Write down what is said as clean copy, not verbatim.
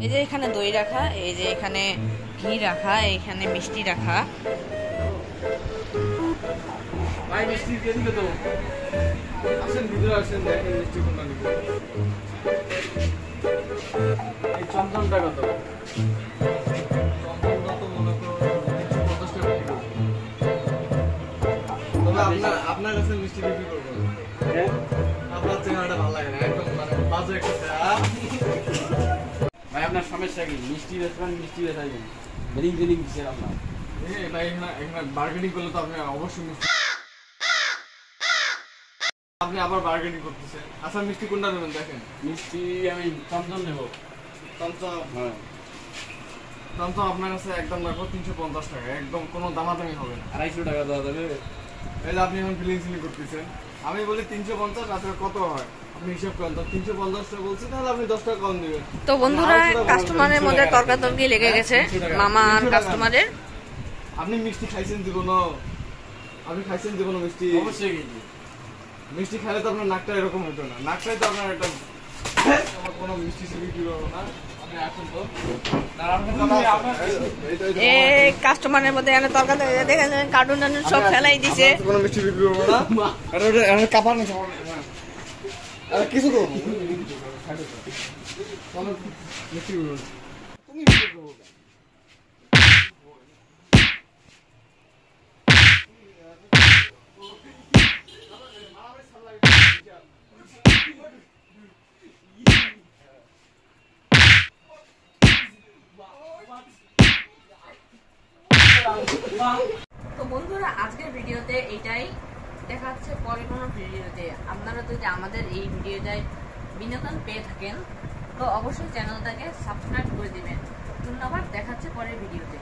এই যে এখানে দই রাখা, এই যে এখানে ঘি রাখা, এখানে মিষ্টি রাখা। ভাই মিষ্টি দিয়ে দিলে তো আসেন ভিতরে আসেন, দেখেন মিষ্টি কোনটা নিবে। এই চন্দনটা কত? চন্দনটা তো মনে করো 150 টাকা কিলো। তবে আপনার কাছে মিষ্টি বিক্রি করবো। হ্যাঁ আপনার চেহারাটা ভালো লাগে না, একদম মানে বাজে একটা চেহারা। ভাই আপনার সমস্যা কি? মিষ্টি রেস্টুরেন্ট মিষ্টি বেচাইবেন, বেরিং বেরিং দিচ্ছে আপনার। ভাই এখানে বার্গেনিং করলে তো আপনি অবশ্যই মিষ্টি, আপনি আবার বার্গেনিং করতেছেন। আচ্ছা মিষ্টি কোনটা নেবেন দেখেন। মিষ্টি আমি চমচম নেবো। চমচম, হ্যাঁ চমচম আপনার কাছে একদম রাখবো 350 টাকা, একদম কোনো দামাদামি হবে না। 250 টাকা দেওয়া যাবে। এই যে আপনি এখন ফিলিং করতেছেন, আমি বলি 350, রাত্রে কত হয় আপনি হিসাব করেন। তো 350 টাকা বলছি, তাহলে আপনি 10 টাকা কম দিবেন। তো বন্ধুরা কাস্টমারের মধ্যে তর্কাতর্কি লেগে গেছে, মামা আর কাস্টমারের। আপনি মিষ্টি খাইছেন জীবনও? আপনি খাইছেন জীবনও মিষ্টি? অবশ্যই গেছি। মিষ্টি খাইলে তো আপনার নাকটা এরকম হতো না, নাকটাই তো আপনার একটা আমার কোনো মিষ্টি বিক্রি করবো না। আপনি আসুন তো, কাস্টমারের মধ্যে এনে তর্কাতর্কি দেখেন, কার্টুন টার্টুন সব ফেলাই দিছে। কোনো মিষ্টি বিক্রি করবো না, কাপড় নেই কিছু করবো মিষ্টি বিক্রি করবো। তুমি বিক্রি করবো তো বন্ধুরা আজকের ভিডিওতে এইটাই, দেখা যাচ্ছে পরে কোনো ভিডিওতে। আপনারা যদি আমাদের এই ভিডিওটায় বিনোদন পেয়ে থাকেন তো অবশ্যই চ্যানেলটাকে সাবস্ক্রাইব করে দিবেন। ধন্যবাদ, দেখা যাচ্ছে পরের ভিডিওতে।